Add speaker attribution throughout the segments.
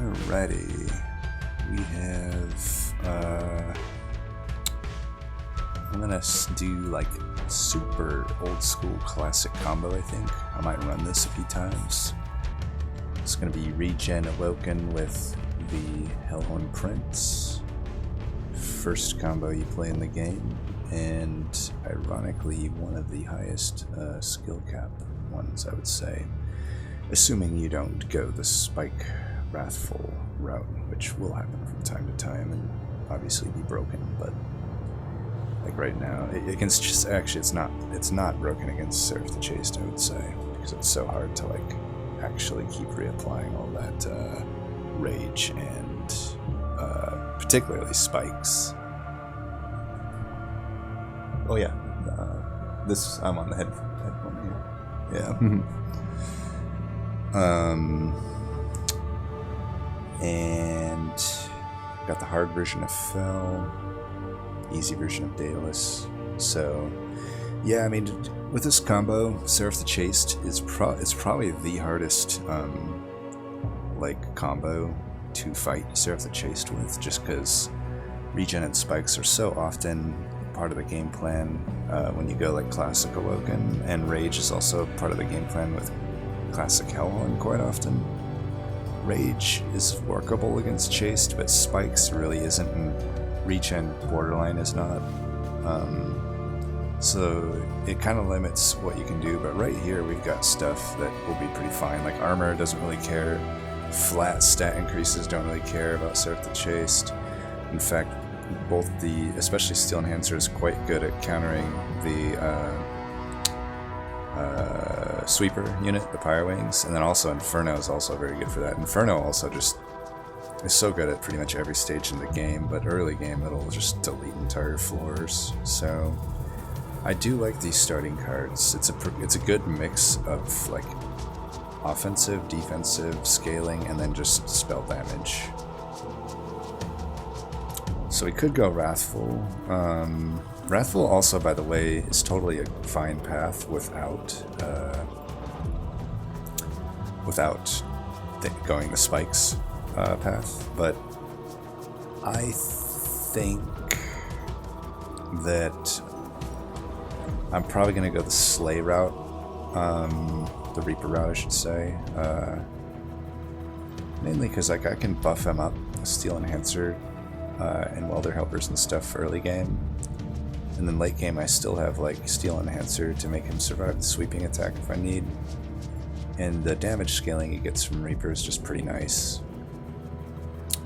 Speaker 1: Alrighty. We have, I'm gonna do like super old school classic combo, I think. I might run this a few times. It's gonna be Regen Awoken with the Hellhorn Prince. First combo you play in the game, and ironically one of the highest skill cap ones, I would say. Assuming you don't go the Spike Wrathful route, which will happen from time to time and obviously be broken, but like right now, against just actually it's not broken against Seraph the Chaste, I would say, because it's so hard to like actually keep reapplying all that rage and particularly spikes. Oh yeah, I'm on the headphone here. Yeah. And got the hard version of Fel, easy version of Daedalus. So yeah, I mean, with this combo, Seraph the Chaste is it's probably the hardest like combo to fight Seraph the Chaste with, just because regen and spikes are so often part of the game plan when you go like Classic Awoken, and Rage is also part of the game plan with Classic Hellhorn quite often. Rage is workable against Chaste, but Spikes really isn't, and Regen borderline is not. So it kind of limits what you can do, but right here we've got stuff that will be pretty fine. Like Armor doesn't really care, flat stat increases don't really care about Seraph the Chaste. In fact, especially Steel Enhancer is quite good at countering the Sweeper unit, the Pyre Wings, and then also Inferno is also very good for that. Inferno also just is so good at pretty much every stage in the game, but early game it'll just delete entire floors. So I do like these starting cards. It's a good mix of like offensive, defensive, scaling, and then just spell damage. So we could go Wrathful. Wrathful also, by the way, is totally a fine path without going the Spikes path, but I think that I'm probably going to go the Slay route, the Reaper route I should say, mainly because like I can buff him up with Steel Enhancer and Welder Helpers and stuff early game. And then late game I still have like Steel Enhancer to make him survive the sweeping attack if I need. And the damage scaling he gets from Reaper is just pretty nice.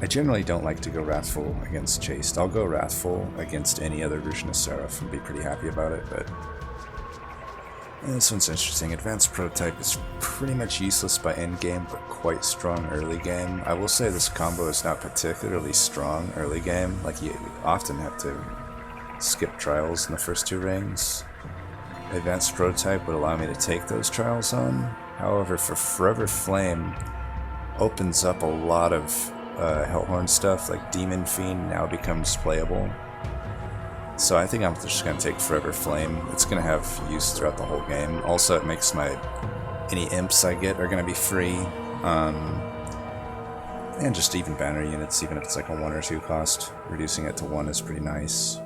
Speaker 1: I generally don't like to go Wrathful against Chaste. I'll go Wrathful against any other version of Seraph and be pretty happy about it, but this one's interesting. Advanced Prototype is pretty much useless by endgame, but quite strong early game. I will say this combo is not particularly strong early game. Like, you often have to skip trials in the first two rings. Advanced Prototype would allow me to take those trials on. However, for Forever Flame opens up a lot of Hellhorn stuff, like Demon Fiend now becomes playable. So I think I'm just going to take Forever Flame. It's going to have use throughout the whole game. Also, it makes any imps I get are going to be free. And just even banner units, even if it's like a 1 or 2 cost. Reducing it to 1 is pretty nice.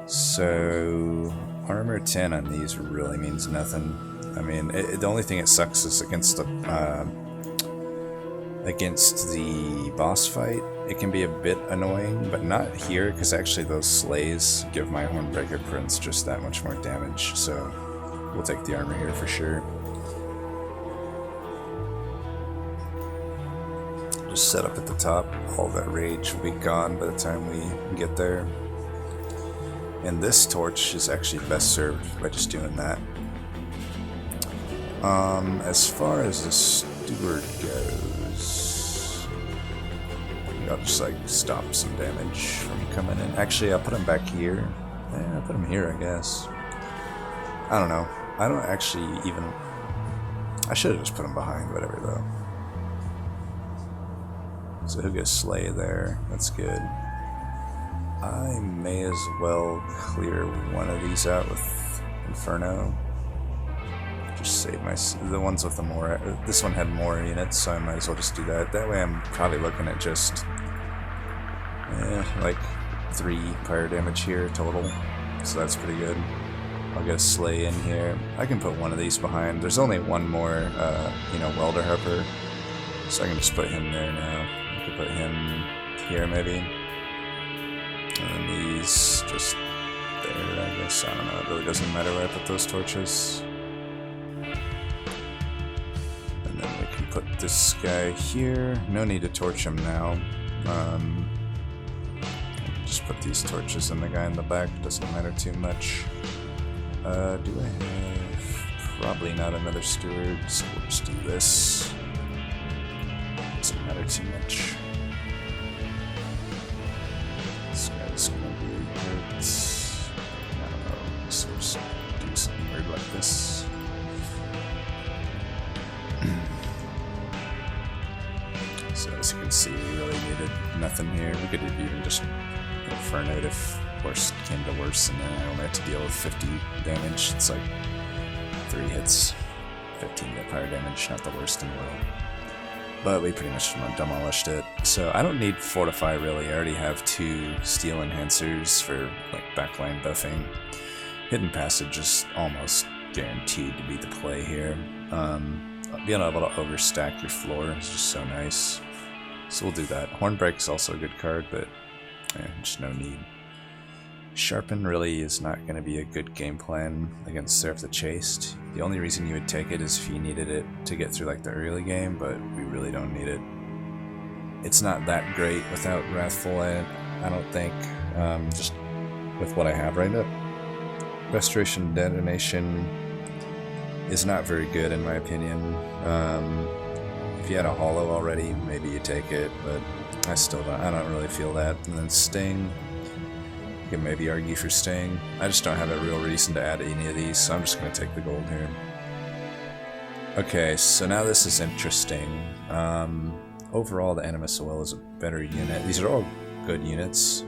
Speaker 1: So armor 10 on these really means nothing. I mean, the only thing it sucks is against the boss fight. It can be a bit annoying, but not here, because actually those slays give my Hornbreaker Prince just that much more damage, so we'll take the armor here for sure. Just set up at the top. All that rage will be gone by the time we get there. And this torch is actually best served by just doing that. As far as the steward goes, I'll just like stop some damage from coming in. Actually, I'll put him back here. I'll put him here, I guess. I don't know. I don't actually even... I should have just put him behind, whatever though. So he'll get Slay there. That's good. I may as well clear one of these out with Inferno. just save the ones with the more. This one had more units, so I might as well just do that. That way I'm probably looking at just like 3 fire damage here total, so that's pretty good. I'll get a sleigh in here. I can put one of these behind. There's only one more, welder helper, so I can just put him there now. I could put him here maybe, and then these just there, I guess. I don't know, it really doesn't matter where I put those torches. And then we can put this guy here. No need to torch him now. Just put these torches in the guy in the back, doesn't matter too much. Do I have... probably not another steward, so we'll just do this. Doesn't matter too much. This guy's gonna be hurt. I don't know, so we'll just do something weird like this. So as you can see, we really needed nothing here. We could have even just Inferno'd if worst came to worse, and then I only have to deal with 50 damage. It's like 3 hits, 15 fire damage, not the worst in the world. But we pretty much demolished it. So I don't need Fortify really. I already have 2 Steel Enhancers for like backline buffing. Hidden Passage is almost guaranteed to be the play here. Being able to overstack your floor is just so nice. So we'll do that. Hornbreak is also a good card, but just no need. Sharpen really is not going to be a good game plan against Seraph the Chaste. The only reason you would take it is if you needed it to get through like the early game, but we really don't need it. It's not that great without Wrathful in it, I don't think, just with what I have right now. Restoration Detonation is not very good in my opinion. If you had a Hollow already, maybe you take it, but I don't really feel that. And then Sting, you can maybe argue for Sting. I just don't have a real reason to add any of these, so I'm just going to take the gold here. Okay, so now this is interesting. Overall, the Animus Will is a better unit. These are all good units.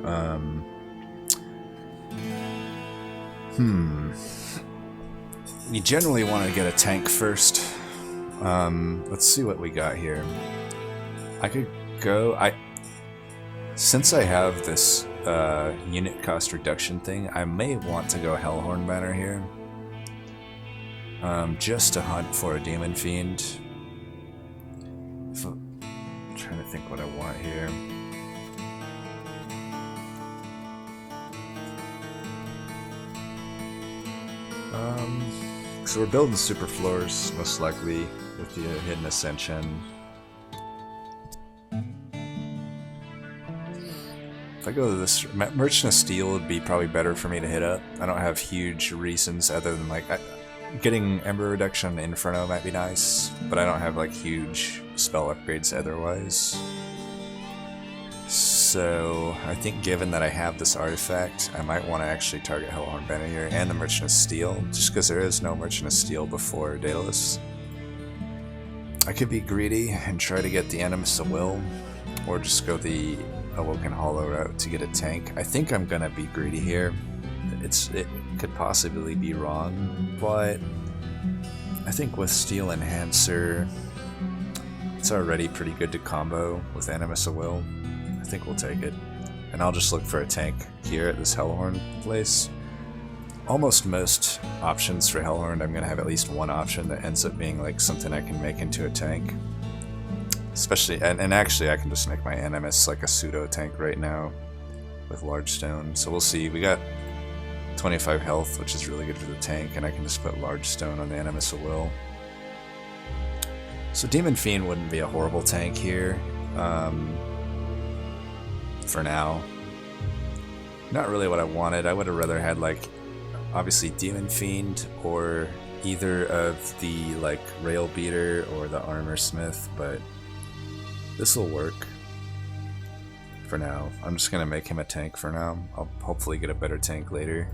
Speaker 1: You generally want to get a tank first. Let's see what we got here. I could go... Since I have this unit cost reduction thing, I may want to go Hellhorn Banner here. Just to hunt for a Demon Fiend. I'm trying to think what I want here. So we're building super floors, most likely, with the Hidden Ascension. If I go to this, Merchant of Steel would be probably better for me to hit up. I don't have huge reasons other than like getting Ember Reduction on Inferno might be nice, but I don't have like huge spell upgrades otherwise. So I think given that I have this artifact, I might want to actually target Hellhorn Banner here and the Merchant of Steel, just because there is no Merchant of Steel before Daedalus. I could be greedy and try to get the Animus of Will, or just go the Awoken Hollow route to get a tank. I think I'm gonna be greedy here. It could possibly be wrong, but I think with Steel Enhancer, it's already pretty good to combo with Animus of Will. I think we'll take it. And I'll just look for a tank here at this Hellhorn place. Almost most options for Hellhorn, I'm gonna have at least one option that ends up being like something I can make into a tank. Especially, and actually I can just make my Animus like a pseudo tank right now with Large Stone. So we'll see. We got 25 health, which is really good for the tank, and I can just put Large Stone on the Animus of Will. So Demon Fiend wouldn't be a horrible tank here. For now. Not really what I wanted. I would have rather had like obviously Demon Fiend or either of the like Rail Beater or the Armor Smith, but this will work for now. I'm just gonna make him a tank for now. I'll hopefully get a better tank later.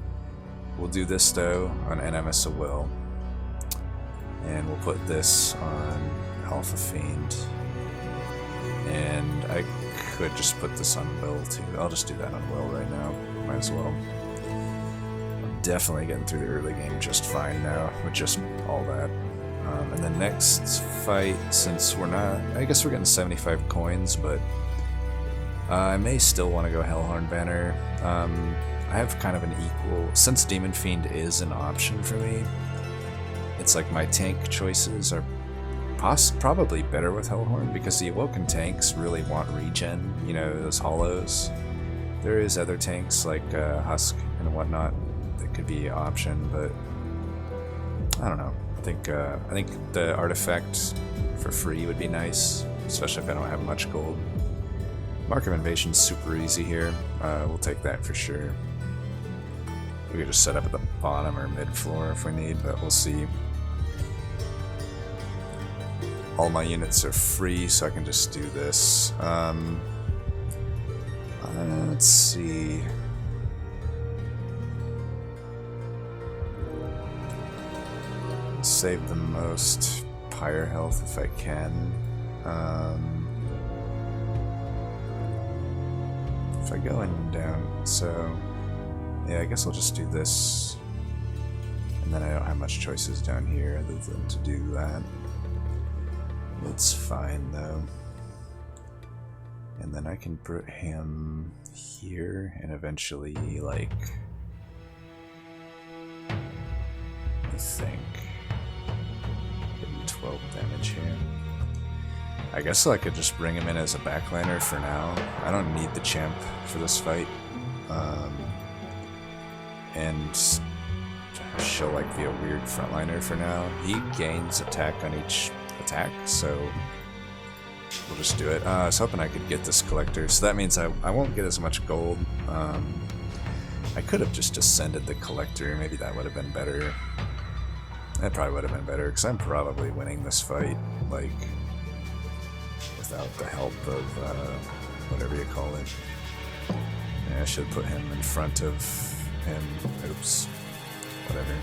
Speaker 1: We'll do this though on Animus of Will, and we'll put this on Alpha Fiend, and I could just put this on Will too. I'll just do that on Will right now. Might as well. I'm definitely getting through the early game just fine now with just all that. And the next fight, since we're not, I guess we're getting 75 coins, but I may still want to go Hellhorn Banner. I have kind of an equal, since Demon Fiend is an option for me, it's like my tank choices are probably better with Hellhorn, because the Awoken tanks really want regen, you know, those hollows. There is other tanks like Husk and whatnot that could be an option, but I don't know. I think the artifact for free would be nice, especially if I don't have much gold. Mark of Invasion's super easy here. We'll take that for sure. We could just set up at the bottom or mid floor if we need, but we'll see. All my units are free, so I can just do this. Let's see. Save the most pyre health if I can. If I go in down, so yeah, I guess I'll just do this, and then I don't have much choices down here other than to do that. It's fine though. And then I can put him here and eventually, like, I think, getting 12 damage here. I guess I could just bring him in as a backliner for now. I don't need the champ for this fight. And she'll like be a weird frontliner for now. He gains attack on each attack, so we'll just do it. I was hoping I could get this collector, so that means I won't get as much gold. I could have just ascended the collector, maybe that would have been better. That probably would have been better, because I'm probably winning this fight, like, without the help of, whatever you call it. Yeah, I should put him in front of him. Oops. Whatever.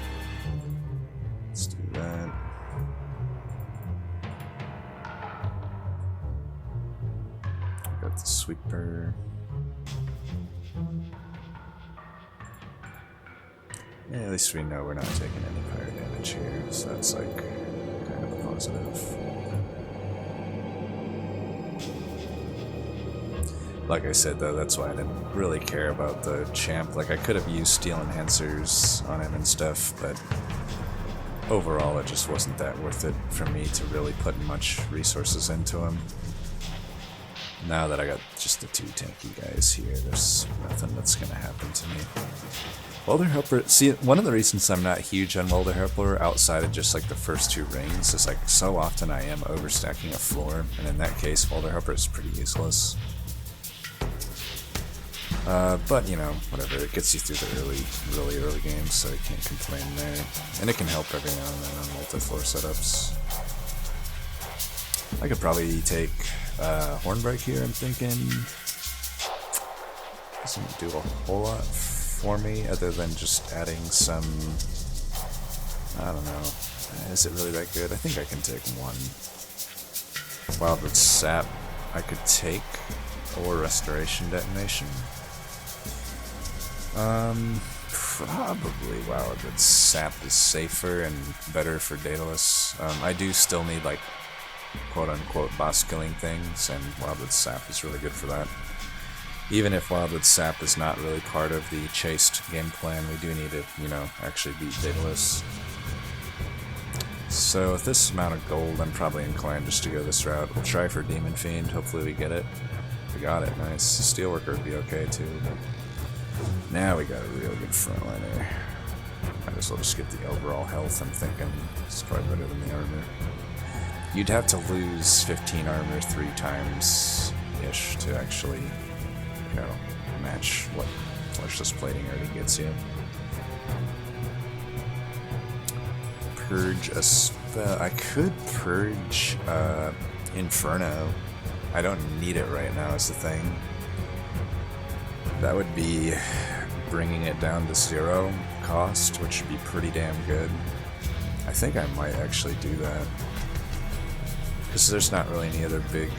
Speaker 1: Let's do that. Got the sweeper. Yeah, at least we know we're not taking any fire damage here, so that's like kind of a positive. Like I said though, that's why I didn't really care about the champ. Like I could have used steel enhancers on him and stuff, but overall it just wasn't that worth it for me to really put much resources into him. Now that I got just the two tanky guys here, there's nothing that's gonna happen to me. Welder Helper, see, one of the reasons I'm not huge on Welder Helper outside of just like the first two rings is like so often I am overstacking a floor, and in that case Welder Helper is pretty useless. But you know, whatever, it gets you through the really early games, so you can't complain there. And it can help every now and then on multi-floor setups. I could probably take Hornbreak here, I'm thinking. Doesn't do a whole lot for me, other than just adding some, I don't know, is it really that good? I think I can take one. Wildwood Sap I could take, or Restoration Detonation. Probably Wildwood Sap is safer and better for Daedalus. I do still need like quote-unquote boss killing things, and Wildwood Sap is really good for that. Even if Wildwood Sap is not really part of the chased game plan, we do need to, you know, actually beat Daedalus. So with this amount of gold, I'm probably inclined just to go this route. We'll try for Demon Fiend, hopefully we get it. We got it, nice. Steelworker would be okay too. Now we got a real good frontliner. Might as well just get the overall health, I'm thinking. It's probably better than the armor. You'd have to lose 15 armor 3 times-ish to actually, you know, match what fleshless plating already gets you. Purge a spell. I could purge Inferno. I don't need it right now is the thing. That would be bringing it down to 0 cost, which would be pretty damn good. I think I might actually do that, because there's not really any other big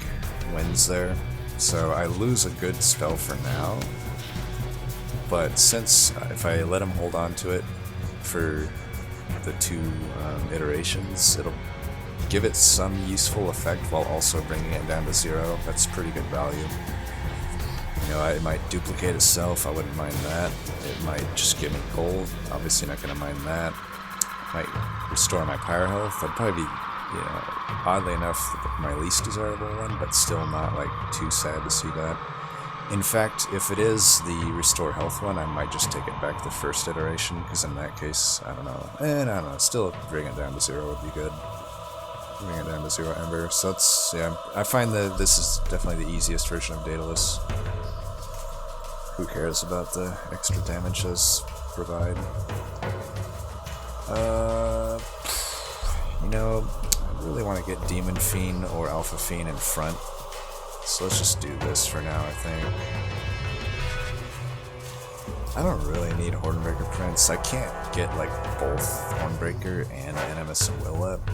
Speaker 1: wins there. So I lose a good spell for now, but since if I let him hold on to it for the 2 iterations, it'll give it some useful effect while also bringing it down to 0, that's pretty good value. You know, it might duplicate itself, I wouldn't mind that. It might just give me gold, obviously not going to mind that. It might restore my pyre health. I'd probably be, you know, oddly enough, my least desirable one, but still not like too sad to see that. In fact, if it is the restore health one, I might just take it back the first iteration, because in that case, I don't know. And I don't know, still bring it down to 0 would be good. Bring it down to 0 Ember. So that's, yeah, I find that this is definitely the easiest version of Daedalus. Who cares about the extra damage those provide? You know, I really want to get Demon Fiend or Alpha Fiend in front. So let's just do this for now, I think. I don't really need Hornbreaker Prince. I can't get, like, both Hornbreaker and Animus Will up.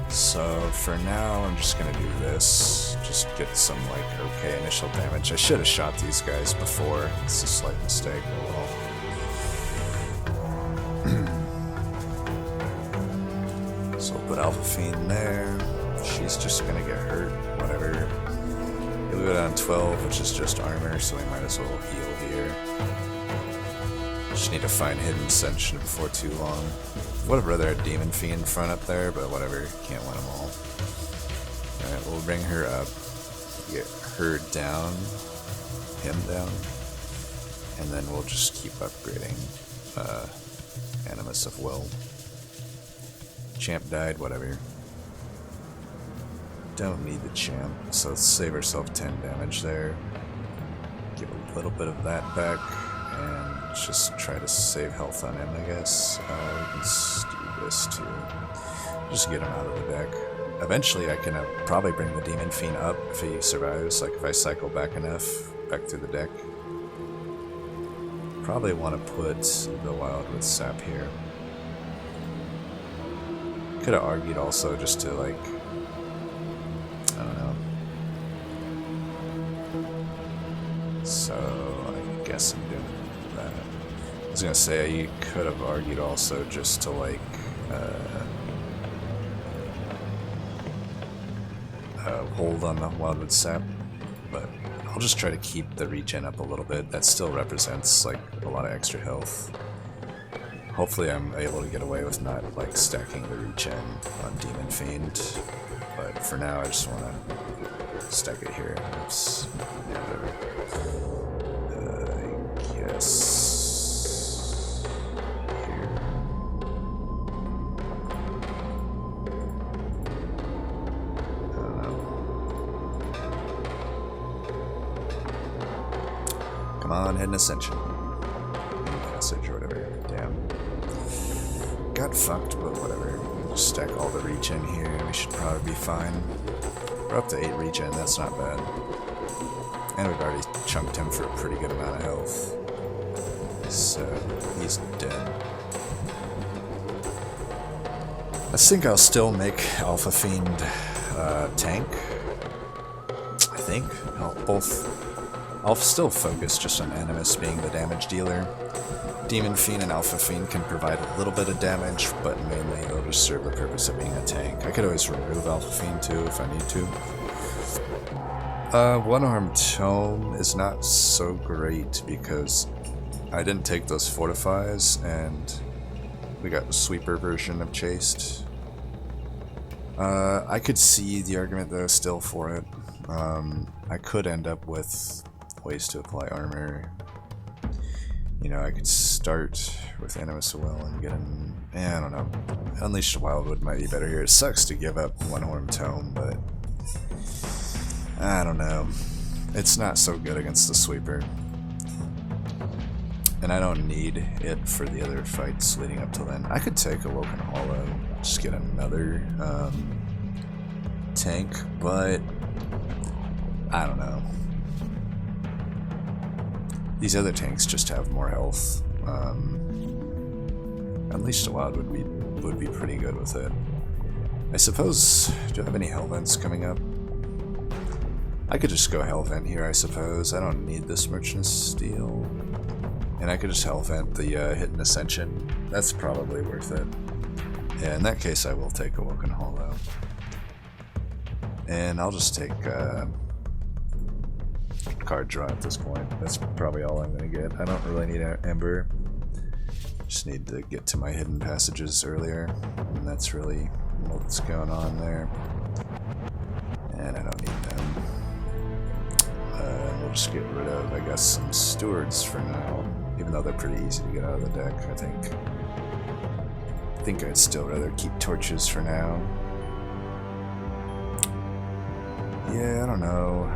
Speaker 1: So for now, I'm just gonna do this. Just get some, like, okay initial damage. I should have shot these guys before. It's a slight mistake. So we'll put Alpha Fiend there. She's just gonna get hurt. Whatever. He'll go down 12, which is just armor, so we might as well heal here. Just need to find Hidden Ascension before too long. Would have rather had Demon Fiend in front up there, but whatever, can't win them all. Alright, we'll bring her up, get her down, him down, and then we'll just keep upgrading Animus of Will. Champ died, whatever. Don't need the champ, so let's save ourselves 10 damage there. Give a little bit of that back, and just try to save health on him, I guess. We can do this too. Just get him out of the deck. Eventually I can probably bring the Demon Fiend up if he survives, like if I cycle back enough, back through the deck. Probably want to put the Wildwood Sap here. Could have argued also just to, like, I don't know. So, I guess I'm doing that. I was gonna say, you could have argued also just to, like, hold on the Wildwood Sap, but I'll just try to keep the regen up a little bit. That still represents, like, a lot of extra health. Hopefully I'm able to get away with not, like, stacking the regen on Demon Fiend. But for now, I just want to stack it here. Oops. Yeah, I guess here. I don't know. Come on, Hidden Ascension. Passage or whatever. Damn. Got fucked, but whatever. Just stack all the regen here, we should probably be fine. We're up to 8 regen, that's not bad. And we've already chunked him for a pretty good amount of health. So, he's dead. I think I'll still make Alpha Fiend tank. I think. I'll still focus just on Animus being the damage dealer. Demon Fiend and Alpha Fiend can provide a little bit of damage, but mainly they'll just serve the purpose of being a tank. I could always remove Alpha Fiend too if I need to. One-armed Tome is not so great because I didn't take those fortifies and we got the sweeper version of Chaste. I could see the argument though still for it. I could end up with ways to apply armor. You know, I could start with Animus Will and get an... I don't know. Unleash the Wildwood might be better here. It sucks to give up One-Horned Tome, but... I don't know. It's not so good against the Sweeper. And I don't need it for the other fights leading up till then. I could take Awoken Hollow, just get another tank, but... I don't know. These other tanks just have more health. Unleash the Wild would be pretty good with it. I suppose, do I have any Hellvents coming up? I could just go Hellvent here, I suppose. I don't need this Merchant Steel. And I could just Hellvent the Hidden Ascension. That's probably worth it. Yeah, in that case I will take a Woken Hollow. And I'll just take card draw at this point. That's probably all I'm going to get. I don't really need Ember. Just need to get to my hidden passages earlier. And that's really what's going on there. And I don't need them. We'll just get rid of, I guess, some Stewards for now. Even though they're pretty easy to get out of the deck, I think. I think I'd still rather keep Torches for now. Yeah, I don't know.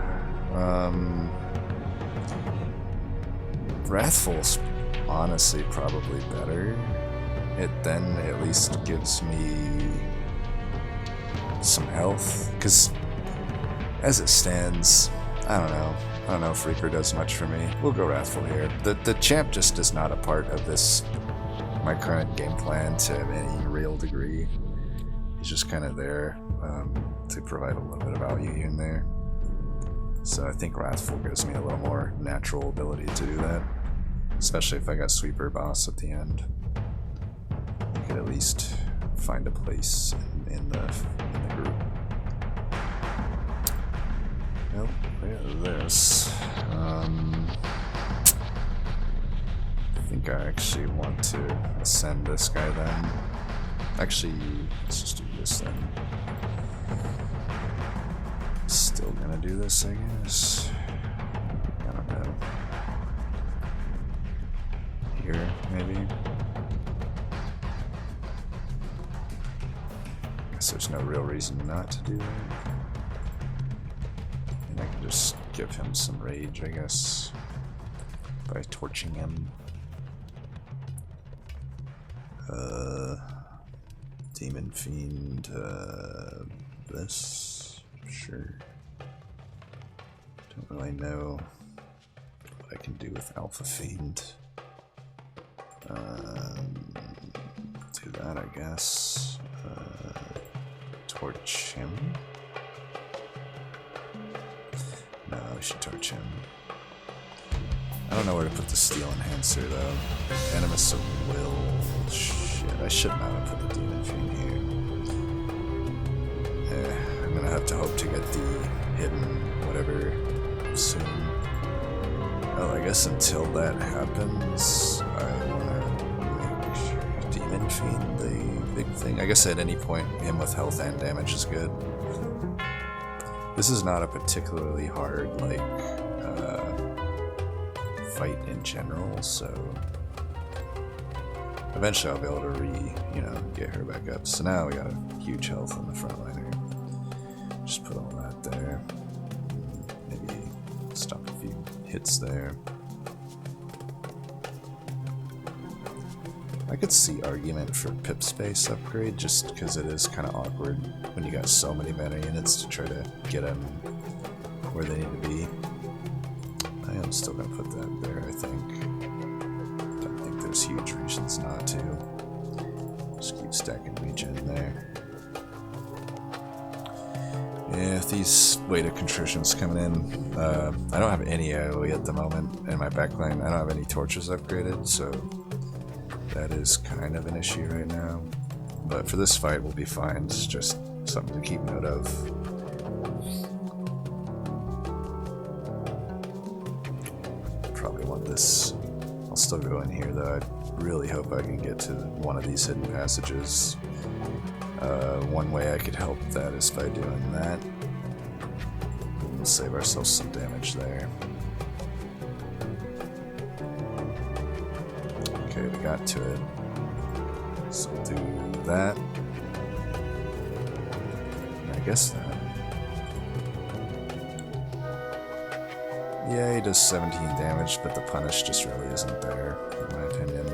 Speaker 1: Wrathful's honestly probably better. It then at least gives me some health. Because as it stands, I don't know. I don't know if Reaper does much for me. We'll go Wrathful here. The champ just is not a part of this, my current game plan to any real degree. He's just kind of there to provide a little bit of value here and there. So I think Wrathful gives me a little more natural ability to do that. Especially if I got Sweeper Boss at the end. I could at least find a place in the group. Nope, look at this. I think I actually want to ascend this guy then. Actually, let's just do this then. Still gonna do this, I guess. I don't know. Here, maybe. Guess there's no real reason not to do that. And I can just give him some rage, I guess, by torching him. Demon Fiend, this, sure. Don't really know what I can do with Alpha Fiend. Do that, I guess. Torch him. No, we should torch him. I don't know where to put the Steel Enhancer though. Animus of Will. Shit, I should not have put the Demon Fiend here. I'm gonna have to hope to get the hidden whatever soon. Well, I guess until that happens, I wanna make Demon Fiend the big thing. I guess at any point, him with health and damage is good. This is not a particularly hard, like, fight in general, so eventually I'll be able to get her back up. So now we got a huge health on the front liner. Just put all that there. Maybe stop a few hits there. I could see argument for pip space upgrade just because it is kind of awkward when you got so many mana units to try to get them where they need to be. I am still going to put that there, I think. Don't think there's huge reasons not to. Just keep stacking regen there. Yeah, if these Weight of Contrition's coming in, I don't have any AoE at the moment in my backline. I don't have any torches upgraded, so that is kind of an issue right now. But for this fight, we'll be fine. It's just something to keep note of. Probably want this. I'll still go in here, though. I really hope I can get to one of these hidden passages. One way I could help that is by doing that. We'll save ourselves some damage there. Okay, we got to it. So we'll do that. And I guess that. Yeah, he does 17 damage, but the punish just really isn't there, in my opinion.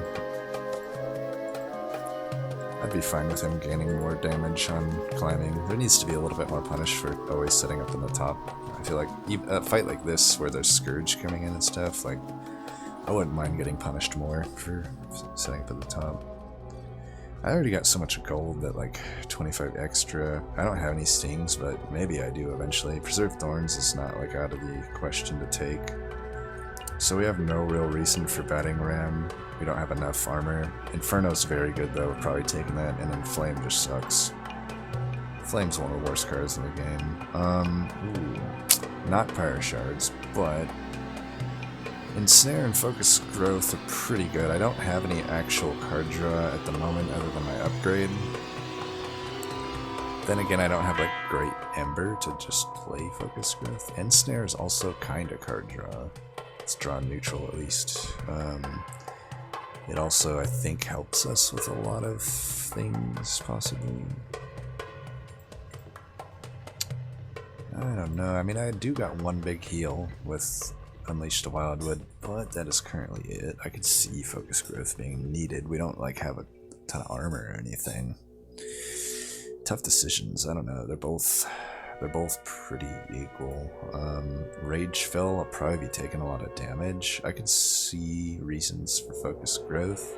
Speaker 1: I'd be fine with him gaining more damage on climbing. There needs to be a little bit more punish for always setting up in the top. I feel like a fight like this, where there's Scourge coming in and stuff, like, I wouldn't mind getting punished more for setting up at the top. I already got so much gold that, like, 25 extra. I don't have any stings, but maybe I do eventually. Preserved Thorns is not, like, out of the question to take. So we have no real reason for Batting Ram. We don't have enough armor. Inferno's very good though, we're probably taking that, and then Flame just sucks. Flame's one of the worst cards in the game. Ooh, not Pyre Shards, but Ensnare and Focus Growth are pretty good. I don't have any actual card draw at the moment other than my upgrade. Then again, I don't have like great Ember to just play Focus Growth. Ensnare is also kinda card draw. It's draw neutral at least. It also, I think, helps us with a lot of things, possibly. I don't know. I mean, I do got one big heal with Unleash the Wildwood, but that is currently it. I could see Focus Growth being needed. We don't like have a ton of armor or anything. Tough decisions. I don't know. They're both pretty equal. Rage Fell, I'll probably be taking a lot of damage. I could see reasons for Focus Growth.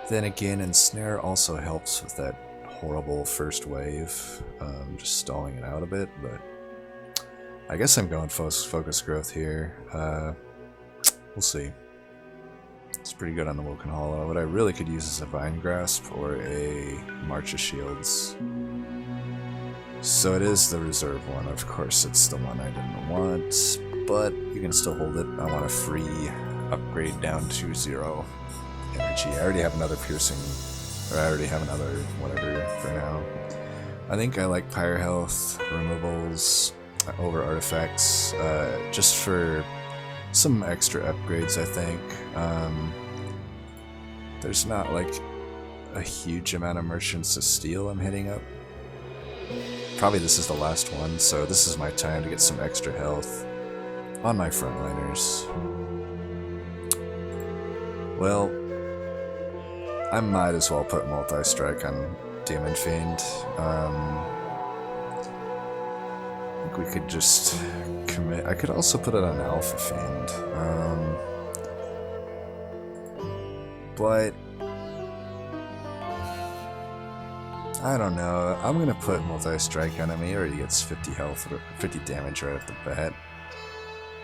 Speaker 1: Then again, Ensnare also helps with that horrible first wave, just stalling it out a bit, but I guess I'm going Focus Growth here. We'll see. It's pretty good on the Woken Hollow. What I really could use is a Vine Grasp or a March of Shields. So it is the reserve one. Of course, it's the one I didn't want, but you can still hold it. I want a free upgrade down to 0 energy. I already have another piercing, or I already have another whatever for now. I think I like Pyre Health removals over artifacts, just for some extra upgrades, I think. There's not like a huge amount of merchants to steal I'm hitting up. Probably this is the last one, so this is my time to get some extra health on my frontliners. Well, I might as well put multi-strike on Demon Fiend. I think we could just commit. I could also put it on Alpha Fiend. But I don't know. I'm gonna put multi-strike on him. He already gets 50 health, 50 damage right off the bat,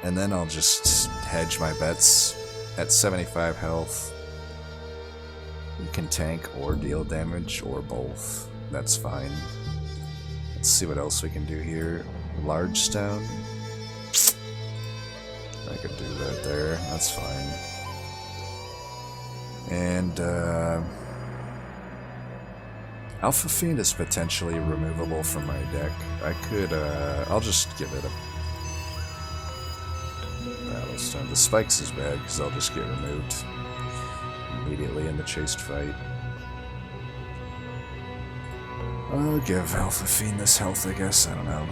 Speaker 1: and then I'll just hedge my bets at 75 health. You can tank or deal damage or both. That's fine. Let's see what else we can do here. Large Stone. I could do that there. That's fine. And Alpha Fiend is potentially removable from my deck. I could, I'll just give it a Battle Stone. The Spikes is bad because they'll just get removed immediately in the chased fight. I'll give Alpha Fiend this health, I guess. I don't know.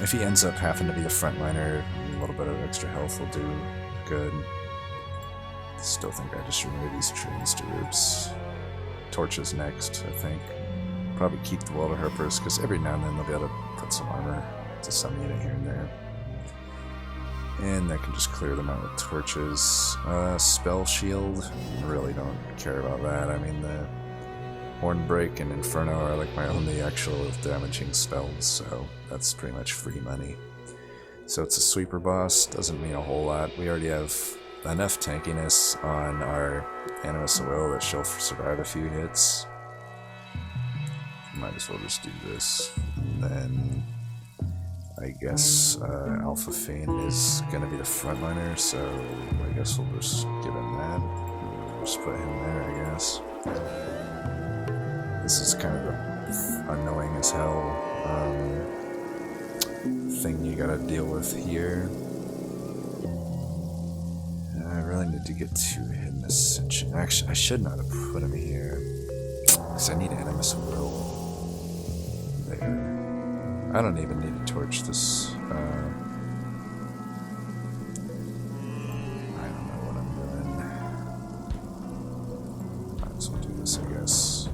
Speaker 1: If he ends up having to be the frontliner, a little bit of extra health will do good. Still think I just remove these trains to Roots. Torches next, I think. Probably keep the Welder Harpers, because every now and then they'll be able to put some armor to some unit here and there. And I can just clear them out with torches. Spell Shield, really don't care about that. I mean, the Hornbreak and Inferno are like my only actual damaging spells, so that's pretty much free money. So it's a sweeper boss, doesn't mean a whole lot. We already have enough tankiness on our Animus of Will that she'll survive a few hits. Might as well just do this. And then I guess Alpha Fiend is gonna be the frontliner, so I guess we'll just give him that. We'll just put him there, I guess. This is kind of the annoying as hell thing you gotta deal with here. I really need to get 2 Hidden Ascension. Actually, I should not have put him here, because I need Animus Will. There. I don't even need to torch this. I don't know what I'm doing. Might as well do this, I guess.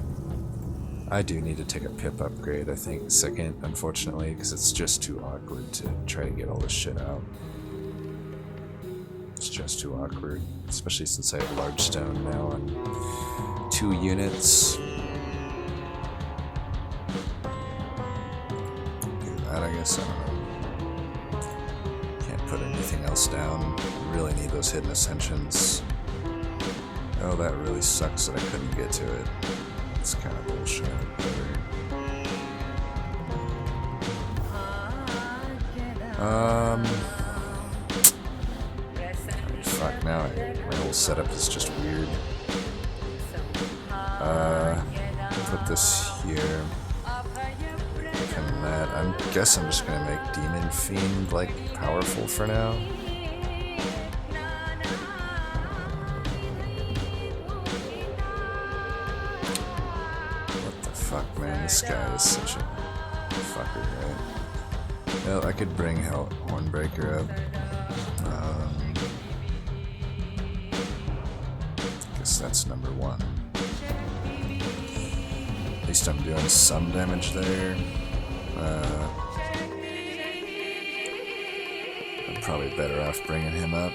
Speaker 1: I do need to take a pip upgrade, I think, second, unfortunately, because it's just too awkward to try to get all this shit out. It's just too awkward, especially since I have Large Stone now on 2 units. Do that, I guess. I don't know. Can't put anything else down. Really need those Hidden Ascensions. Oh, that really sucks that I couldn't get to it. It's kind of bullshit. Fuck, now my whole setup is just weird. Put this here. And that. I guess I'm just gonna make Demon Fiend, like, powerful for now. What the fuck, man? This guy is such a fucker, right? Well, I could bring Hornbreaker up. Guess that's number one. At least I'm doing some damage there. I'm probably better off bringing him up.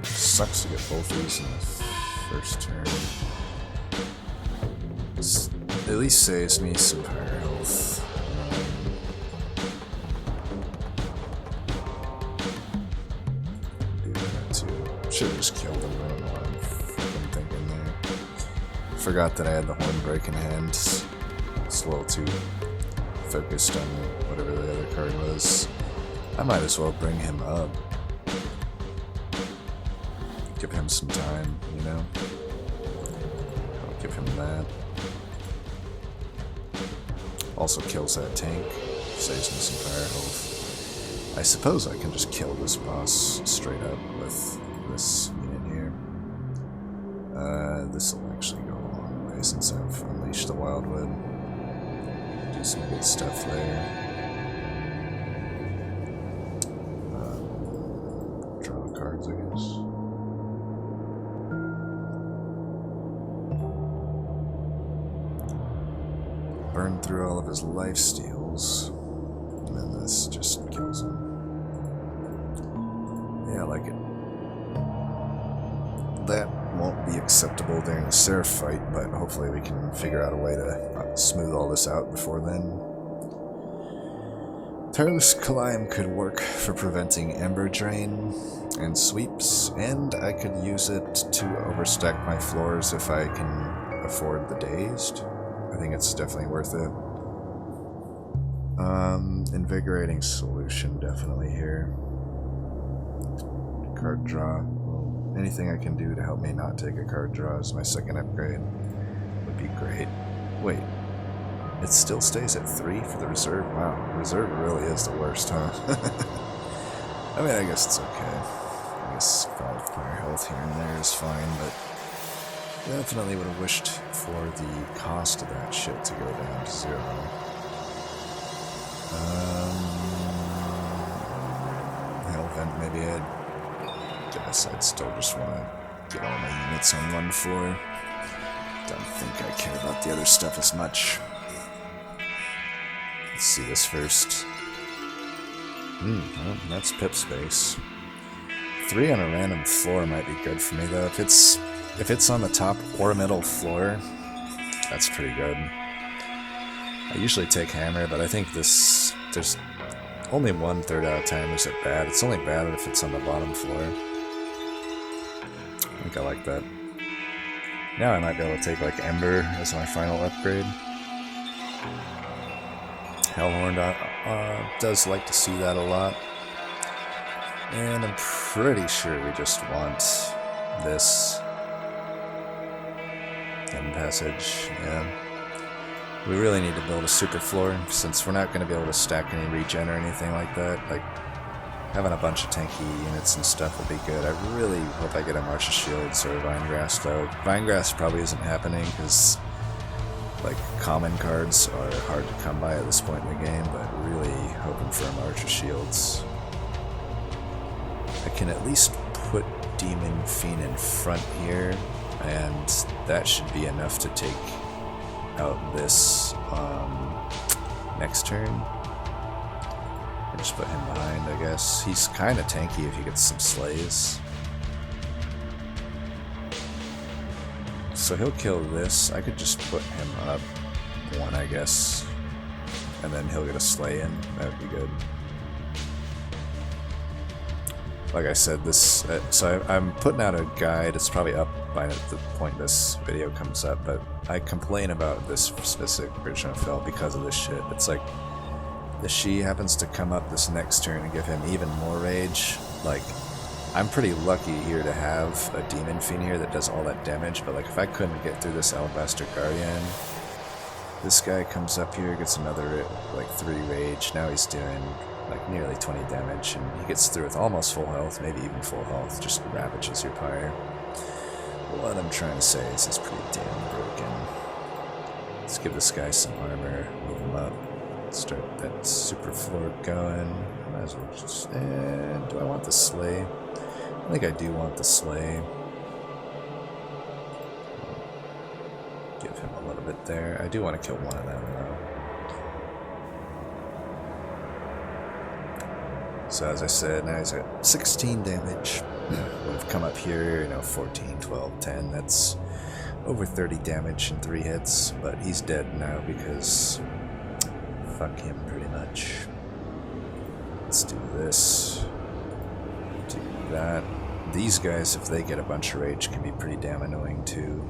Speaker 1: Sucks to get both of these in the first turn. This at least saves me some fire health. Do that too. Should have just killed him. I don't know what I'm fucking thinking there. Forgot that I had the Hornbreak in hand. It's a little too focused on whatever the other card was. I might as well bring him up. Give him some time, you know? I'll give him that. Also kills that tank. Saves me some fire health. I suppose I can just kill this boss straight up with this unit here. This will actually go a long way since I've unleashed the Wildwood. Do some good stuff there. Draw cards, I guess. Burn through all of his life steals, and then this just kills him. Yeah, I like it. That won't be acceptable during the Seraph fight, but hopefully we can figure out a way to smooth all this out before then. Tireless Climb could work for preventing Ember Drain and sweeps, and I could use it to overstack my floors if I can afford the Dazed. I think it's definitely worth it. Invigorating Solution definitely here. Card draw. Anything I can do to help me not take a card draw as my second upgrade would be great. Wait, it still stays at 3 for the reserve? Wow, reserve really is the worst, huh? I mean, I guess it's okay. I guess 5 fire health here and there is fine, but definitely would have wished for the cost of that shit to go down to 0. Hell Vent, maybe I guess I'd still just want to get all my units on one floor. Don't think I care about the other stuff as much. Let's see this first. Well, that's pip space. 3 on a random floor might be good for me though. If it's on the top or middle floor, that's pretty good. I usually take hammer, but I think there's only 1/3 out of time is it bad. It's only bad if it's on the bottom floor. I think I like that. Now I might be able to take like Ember as my final upgrade. Hellhorn does like to see that a lot. And I'm pretty sure we just want this end passage, yeah. We really need to build a super floor, since we're not going to be able to stack any regen or anything like that. Like, having a bunch of tanky units and stuff will be good. I really hope I get a March of Shields or a Vinegrass, though. Vinegrass probably isn't happening, because, like, common cards are hard to come by at this point in the game, but really hoping for a March of Shields. I can at least put Demon Fiend in front here, and that should be enough to take out this next turn. I just put him behind, I guess. He's kind of tanky if he gets some slays. So he'll kill this. I could just put him up 1, I guess, and then he'll get a slay in. That would be good. like I said, this. I'm putting out a guide. It's probably up by the point this video comes up, but I complain about this specific version of Fel because of this shit. It's like the Shi happens to come up this next turn and give him even more rage. Like, I'm pretty lucky here to have a Demon Fiend here that does all that damage, but like if I couldn't get through this Alabaster Guardian, this guy comes up here, gets another like 3 rage. Now he's doing like nearly 20 damage, and he gets through with almost full health, maybe even full health, just ravages your pyre. What I'm trying to say is it's pretty damn broken. Let's give this guy some armor, move him up, start that super floor going. Might as well just, do I want the Slay? I think I do want the Slay. Give him a little bit there. I do want to kill one of them though. So as I said, now he's at 16 damage. Would have come up here, 14, 12, 10. That's over 30 damage in 3 hits, but he's dead now because fuck him pretty much. Let's do this. Do that. These guys, if they get a bunch of rage, can be pretty damn annoying too.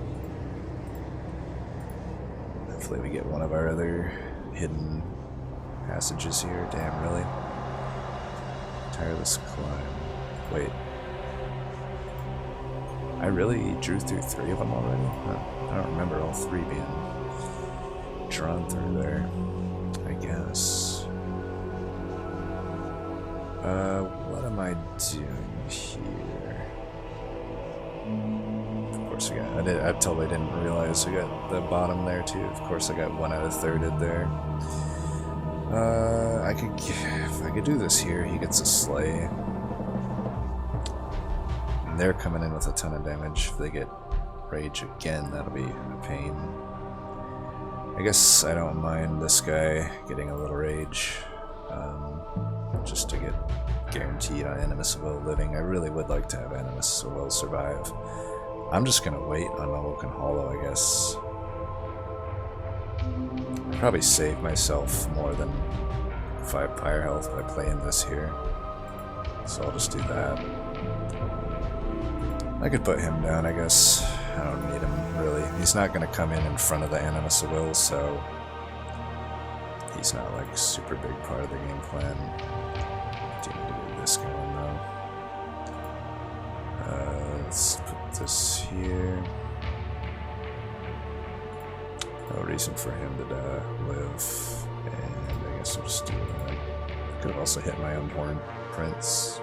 Speaker 1: Hopefully we get one of our other hidden passages here. Damn, really? Tireless climb. Wait. I really drew through 3 of them already? I don't remember all 3 being drawn through there, I guess. What am I doing here? Of course I totally didn't realize I got the bottom there too. Of course I got 1 out of 3rd there. If I could do this here, he gets a Slay. And they're coming in with a ton of damage. If they get rage again, that'll be a pain. I guess I don't mind this guy getting a little rage, just to get guaranteed on Animus Will living. I really would like to have Animus Will survive. I'm just gonna wait on Awoken Hollow, I guess. I'd probably save myself more than 5 pyre health by playing this here. So I'll just do that. I could put him down, I guess. I don't need him, really. He's not going to come in front of the Animus Will, so he's not like a super big part of the game plan. Do need to get this going though. Let's put this here. No reason for him to live, and I guess I'll just do that. Could have also hit my own Horn Prince.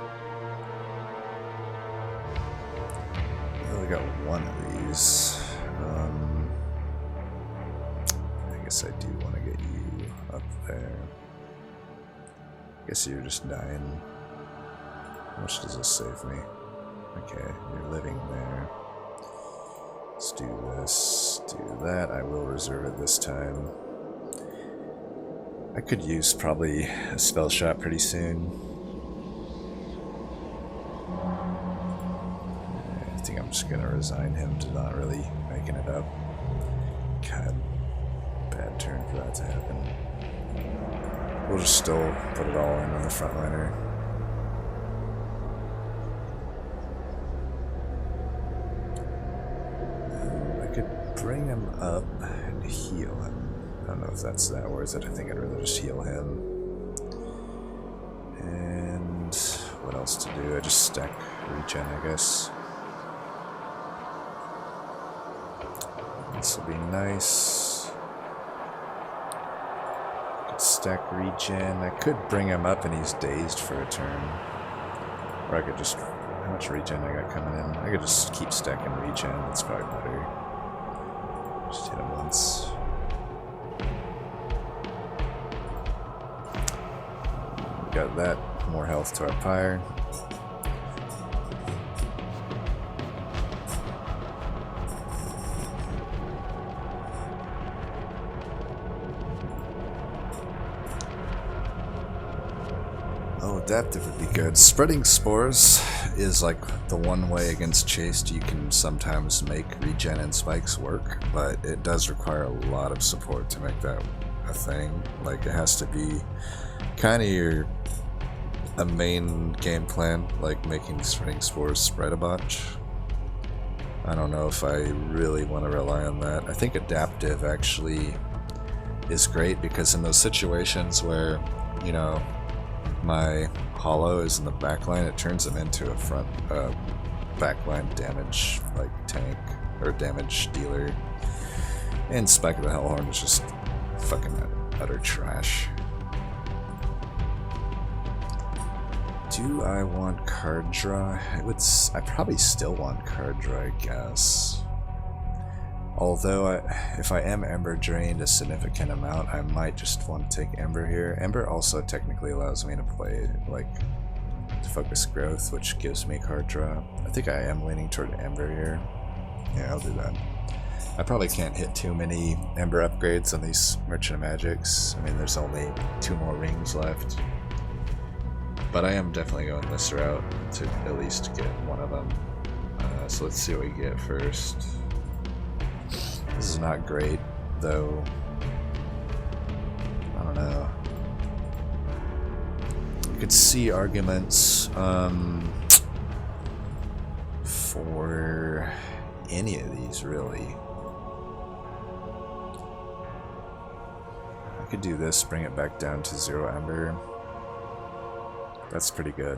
Speaker 1: I only got 1 of these. I guess I do want to get you up there. I guess you're just dying. How much does this save me? Okay, you're living there. Let's do this, do that. I will reserve it this time. I could use probably a spell shot pretty soon. I think I'm just gonna resign him to not really making it up. God, bad turn for that to happen. We'll just still put it all in on the front runner. I could bring him up and heal him. I don't know if that's that worth it. I think I'd rather just heal him. And what else to do? I just stack regen, I guess. This will be nice. I could stack regen. I could bring him up and he's dazed for a turn. Or I could just... How much regen I got coming in? I could just keep stacking regen. That's probably better. Just hit him once. Got that. More health to our pyre. Adaptive would be good. Spreading spores is like the one way against Chaste you can sometimes make regen and spikes work, but it does require a lot of support to make that a thing. Like, it has to be kind of your a main game plan, like making Spring Spores spread a bunch. I don't know if I really want to rely on that. I think adaptive actually is great, because in those situations where, you know, my hollow is in the backline, it turns them into a front backline damage like tank or damage dealer. And Spike of the Hellhorn is just fucking utter trash. Do I want card draw? I probably still want card draw, I guess. Although, if I am Ember drained a significant amount, I might just want to take Ember here. Ember also technically allows me to play, like, to focus growth, which gives me card draw. I think I am leaning toward Ember here. Yeah, I'll do that. I probably can't hit too many Ember upgrades on these Merchant of Magics. I mean, there's only 2 more rings left. But I am definitely going this route to at least get one of them. So let's see what we get first. This is not great, though. I don't know. You could see arguments for any of these, really. I could do this, bring it back down to 0 Ember. That's pretty good.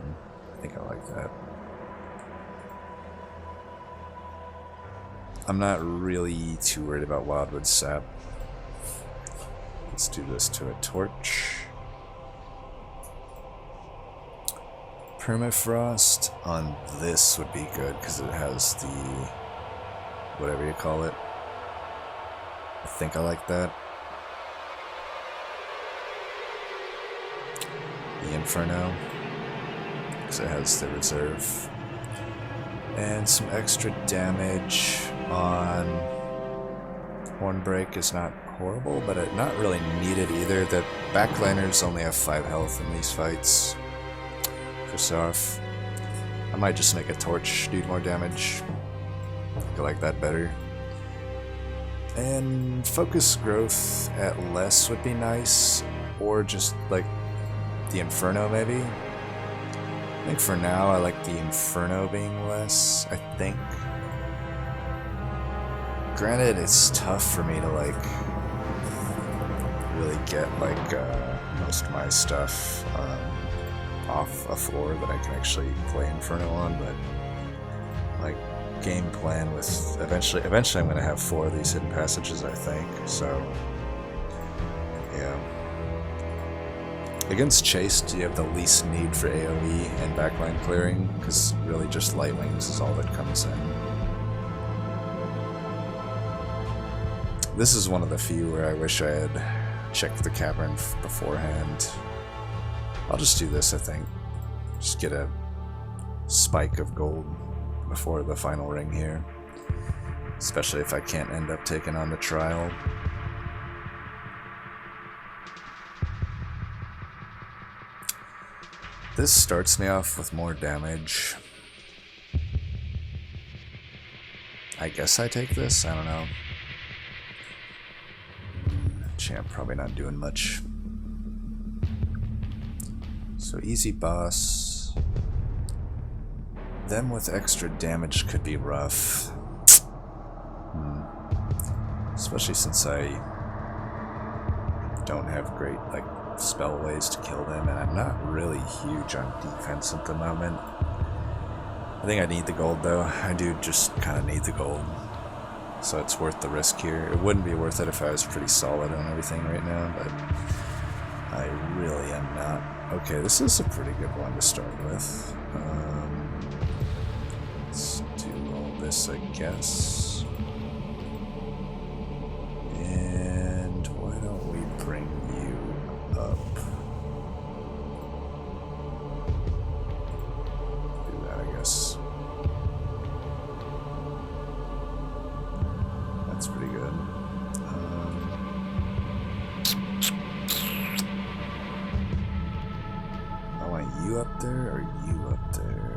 Speaker 1: I think I like that. I'm not really too worried about Wildwood Sap. Let's do this to a torch. Permafrost on this would be good because it has the whatever you call it. I think I like that. The Inferno, because it has the reserve. And some extra damage on Hornbreak is not horrible, but it not really needed either. The backliners only have 5 health in these fights. For Sarf. I might just make a torch do more damage. I like that better. And focus growth at less would be nice, or just like the Inferno maybe. I think for now I like the Inferno being less, I think. Granted, it's tough for me to like really get like most of my stuff off a floor that I can actually play Inferno on, but like game plan with eventually I'm gonna have 4 of these hidden passages, I think. So yeah. Against Chase, you have the least need for AoE and backline clearing, because really just Light Wings is all that comes in. This is one of the few where I wish I had checked the cavern beforehand. I'll just do this, I think. Just get a spike of gold before the final ring here. Especially if I can't end up taking on the trial. This starts me off with more damage. I guess I take this? I don't know. Champ probably not doing much. So easy boss. Them with extra damage could be rough. Especially since I don't have great like spell ways to kill them, and I'm not really huge on defense at the moment. I think I need the gold though. I do just kind of need the gold. So it's worth the risk here. It wouldn't be worth it if I was pretty solid on everything right now, but I really am not. Okay, this is a pretty good one to start with. Let's do all this, I guess. And why don't we bring you up? Do that, I guess. That's pretty good. I want you up there or you up there?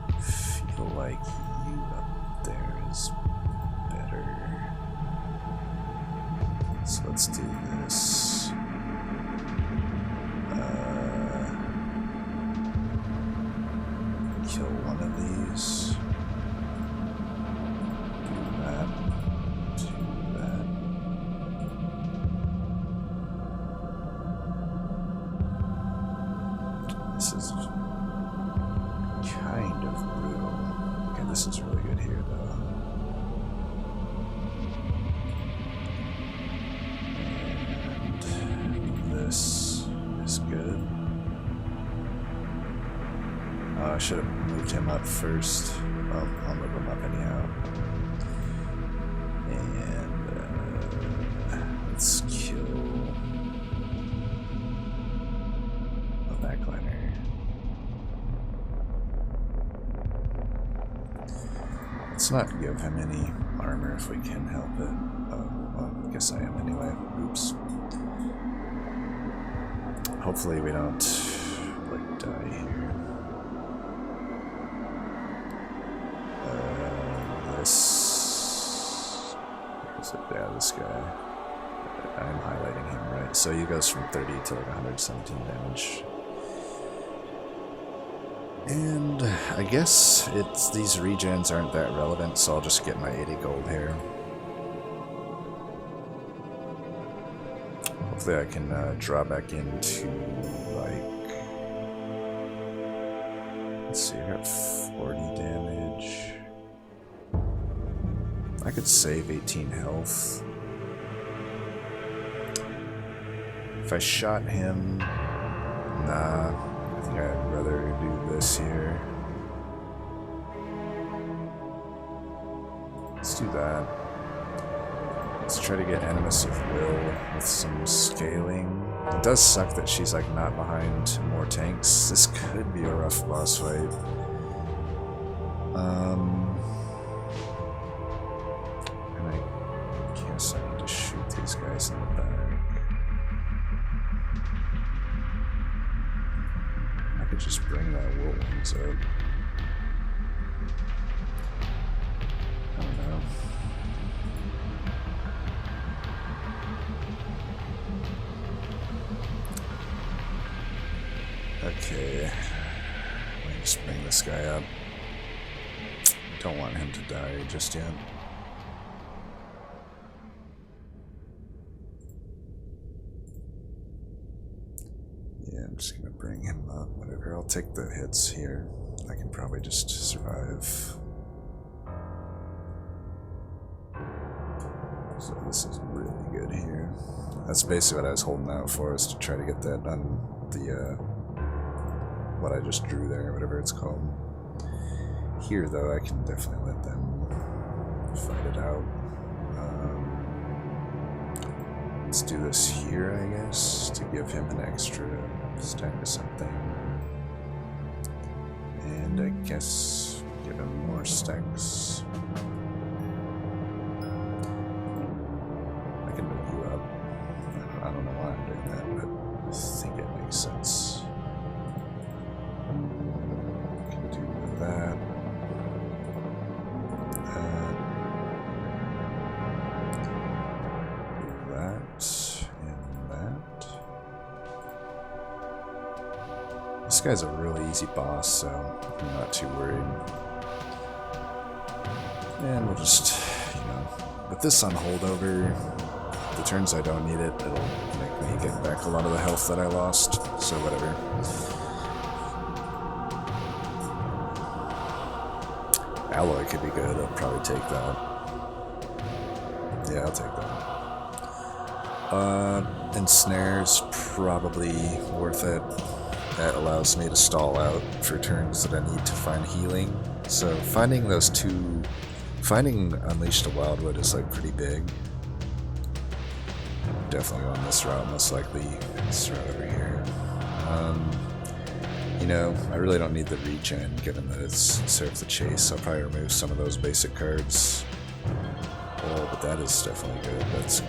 Speaker 1: I feel like you up there is better. So let's do this. This is kind of brutal. Okay, this is really good here, though. And this is good. Oh, I should have moved him up first. Well, I'll move him up anyhow. And let's kill a backliner. Let's not give him any armor if we can help it. Oh, well, I guess I am anyway. Oops. Hopefully we don't, like, die here. Yeah, this guy. I'm highlighting him, right? So he goes from 30 to like 117 damage. And I guess these regens aren't that relevant, so I'll just get my 80 gold here. Hopefully I can draw back into, like... Let's see, I got 40 damage. I could save 18 health. If I shot him... Nah, I think I'd rather do this here. Let's do that. Let's try to get Animus of Will with some scaling. It does suck that she's like not behind more tanks. This could be a rough boss fight. And I guess I need to shoot these guys in the back. I could just bring that Whirlwinds up. I don't know. Okay. Let me just bring this guy up. Don't want him to die just yet. Yeah, I'm just gonna bring him up, whatever. I'll take the hits here. I can probably just survive. So this is really good here. That's basically what I was holding out for, is to try to get that on the, what I just drew there, whatever it's called. Here, though, I can definitely let them fight it out. Let's do this here, I guess, to give him an extra stack of something. And I guess give him more stacks. I can move you up. I don't know why I'm doing that, but I think it makes sense. I can do that. This guy's a really easy boss, so I'm not too worried. And we'll just, with this on holdover, the turns I don't need it, it'll make me get back a lot of the health that I lost, so whatever. Alloy could be good, I'll probably take that. Yeah, I'll take that. Ensnare's probably worth it. That allows me to stall out for turns that I need to find healing. So finding Unleash the Wildwood is like pretty big. Definitely on this route, most likely this route over here. I really don't need the regen given that it's Serve the Chase. I'll probably remove some of those basic cards. Oh, but that is definitely good. That's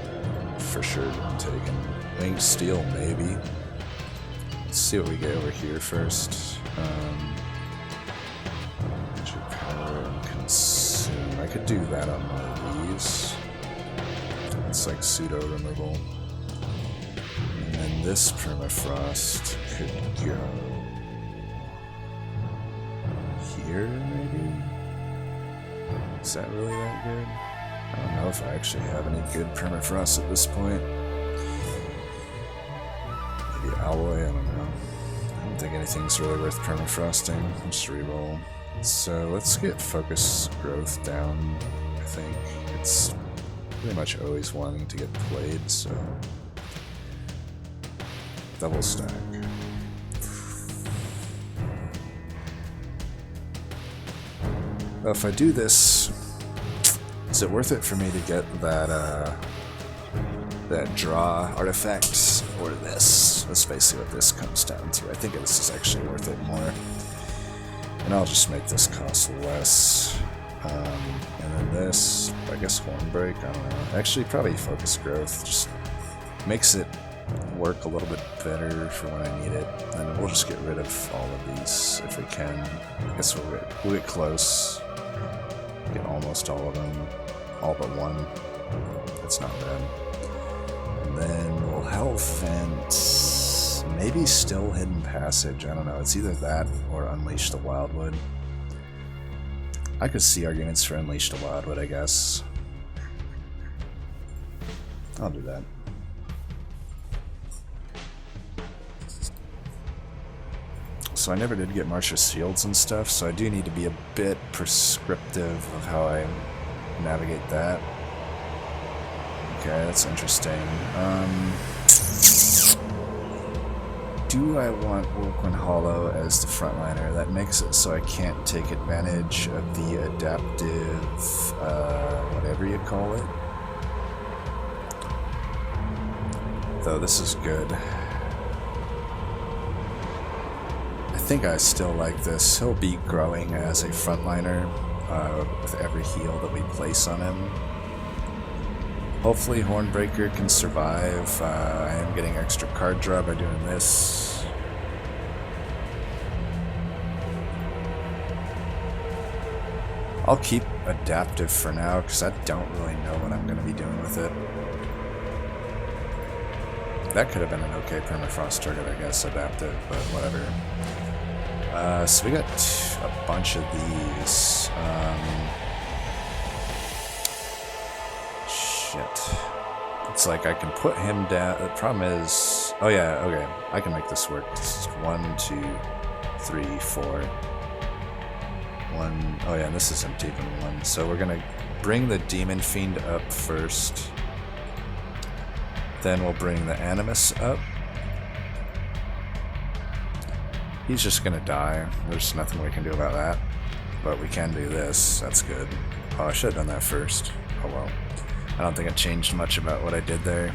Speaker 1: for sure getting taken. Winged Steel, maybe. Let's see what we get over here first. Magic Power and Consume. I could do that on one of these. It's like pseudo removal. And then this Permafrost could go here, maybe? Is that really that good? I don't know if I actually have any good Permafrost at this point. Maybe Alloy, I don't know. don't think anything's really worth permafrosting. I'll just reroll. So let's get focus growth down. I think it's pretty much always wanting to get played, so double stack. Well, if I do this, is it worth it for me to get that that draw artifact or this? That's basically what this comes down to. I think this is actually worth it more. And I'll just make this cost less. And then this, I guess Hornbreak, I don't know. Actually, probably Focus Growth just makes it work a little bit better for when I need it. And we'll just get rid of all of these if we can. I guess we'll get close. Get almost all of them. All but one. That's not bad. And then we'll Health Vent. Maybe still Hidden Passage. I don't know. It's either that or Unleash the Wildwood. I could see arguments for Unleash the Wildwood, I guess. I'll do that. So I never did get Martius Shields and stuff, so I do need to be a bit prescriptive of how I navigate that. Okay, that's interesting. Do I want Orquin Hollow as the frontliner? That makes it so I can't take advantage of the adaptive, whatever you call it. Though this is good. I think I still like this. He'll be growing as a frontliner with every heal that we place on him. Hopefully Hornbreaker can survive. I am getting extra card draw by doing this. I'll keep adaptive for now because I don't really know what I'm going to be doing with it. That could have been an okay permafrost target, I guess, adaptive, but whatever. So we got a bunch of these. Shit. It's like I can put him down. The problem is... Oh yeah, okay. I can make this work. This is 1, 2, 3, 4. 1... Oh yeah, and this isn't even 1. So we're gonna bring the Demon Fiend up first. Then we'll bring the Animus up. He's just gonna die. There's nothing we can do about that. But we can do this. That's good. Oh, I should have done that first. Oh well. I don't think it changed much about what I did there.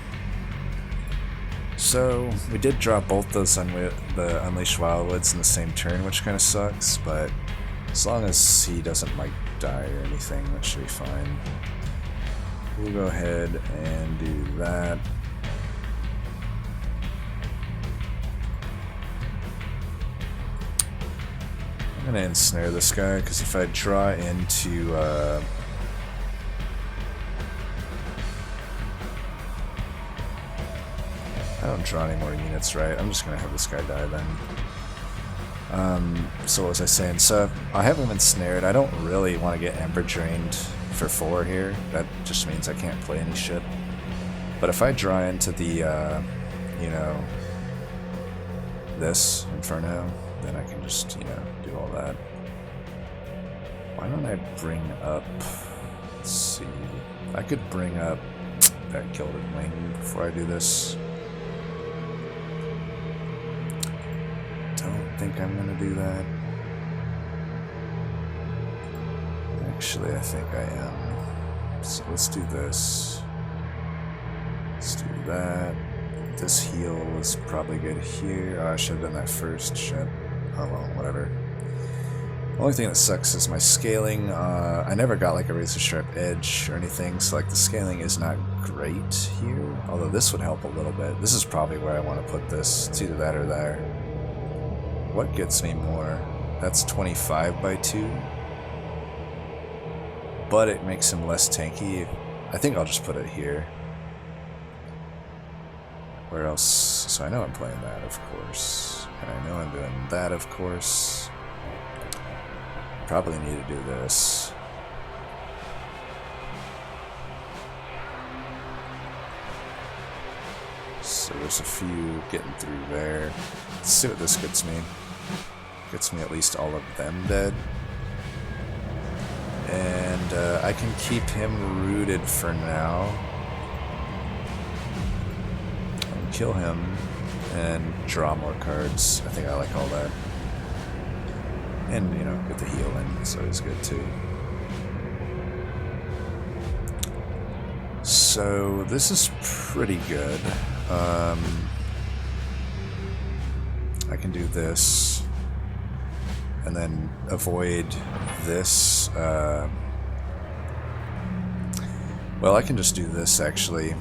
Speaker 1: So, we did draw both those the Unleashed Wildwoods in the same turn, which kind of sucks, but as long as he doesn't, like, die or anything, that should be fine. We'll go ahead and do that. I'm gonna ensnare this guy, because if I draw into, I don't draw any more units, right? I'm just gonna have this guy die then. So what was I saying? So, I have him ensnared. I don't really want to get Ember Drained for 4 here. That just means I can't play any shit. But if I draw into the, you know, this Inferno, then I can just, you know, do all that. Why don't I bring up... Let's see... I could bring up that Gilded Wing before I do this. Don't think I'm gonna do that. Actually, I think I am. So let's do this. Let's do that. This heal is probably good here. Oh, I should have done that first. Shit. Oh well, whatever. The only thing that sucks is my scaling. I never got like a razor sharp edge or anything, so like the scaling is not great here. Although this would help a little bit. This is probably where I want to put this. It's either that or there. What gets me more? That's 25 by 2. But it makes him less tanky. I think I'll just put it here. Where else? So I know I'm playing that, of course. And I know I'm doing that, of course. Probably need to do this. So there's a few getting through there. Let's see what this gets me. Gets me at least all of them dead. And I can keep him rooted for now. And kill him and draw more cards. I think I like all that. And, you know, get the heal in, so it's good too. So this is pretty good. I can do this and then avoid this. Well, I can just do this actually.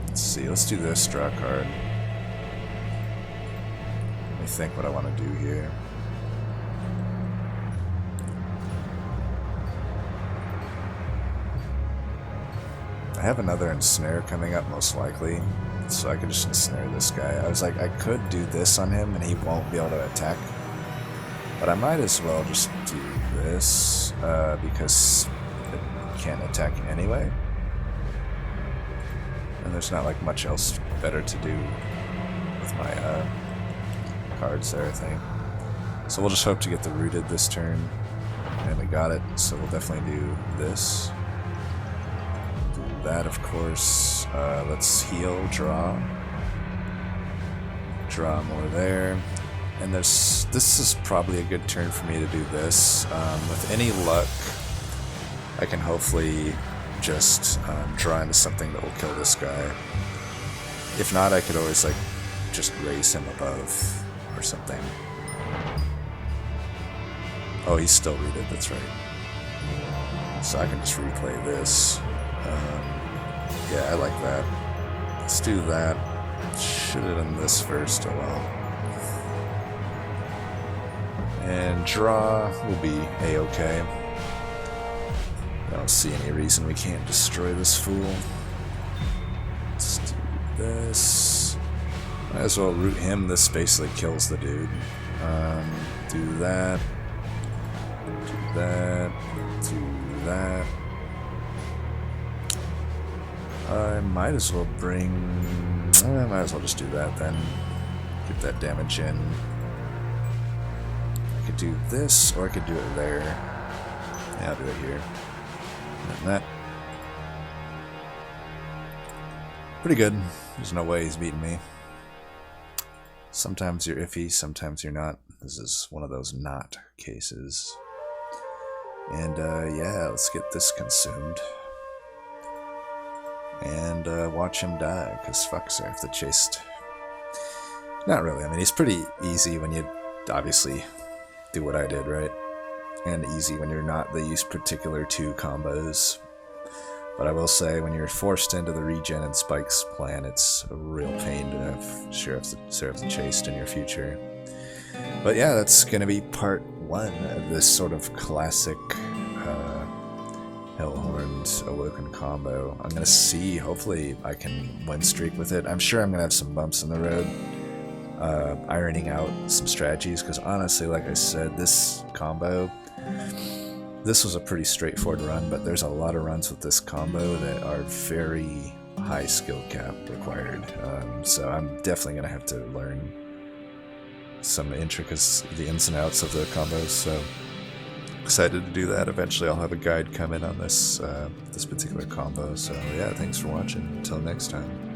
Speaker 1: Let's see, let's do this, draw a card. Let me think what I want to do here. I have another ensnare coming up most likely, so I could just ensnare this guy. I was like, I could do this on him and he won't be able to attack, but I might as well just do this because it can't attack anyway. And there's not like much else better to do with my cards there, I think. So we'll just hope to get the rooted this turn, and we got it, so we'll definitely do this. That, of course. Let's heal, draw more there, and this is probably a good turn for me to do this. With any luck, I can hopefully just draw into something that will kill this guy. If not, I could always like just raise him above or something. Oh, he's still rooted, that's right. So I can just replay this. Yeah, I like that. Let's do that. Should have done this first, oh well. And draw will be a-okay. I don't see any reason we can't destroy this fool. Let's do this. Might as well root him. This basically kills the dude. Do that. Do that. Do that. I might as well just do that then. Get that damage in. I could do this, or I could do it there. Yeah, I'll do it here. And that. Pretty good. There's no way he's beating me. Sometimes you're iffy, sometimes you're not. This is one of those not cases. And yeah, let's get this consumed. And watch him die, because fuck Seraph the Chaste. Not really, I mean, he's pretty easy when you obviously do what I did, right? And easy when you're not these particular two combos. But I will say, when you're forced into the regen and spikes plan, it's a real pain to have Seraph the Chaste in your future. But yeah, that's going to be part 1 of this sort of classic Hellhorned Awoken combo. I'm going to see, hopefully I can win streak with it. I'm sure I'm going to have some bumps in the road, ironing out some strategies, because honestly, like I said, this combo, this was a pretty straightforward run, but there's a lot of runs with this combo that are very high skill cap required. So I'm definitely going to have to learn some intricacies, the ins and outs of the combos, so excited to do that. Eventually I'll have a guide come in on this this particular combo. So yeah, thanks for watching. Until next time.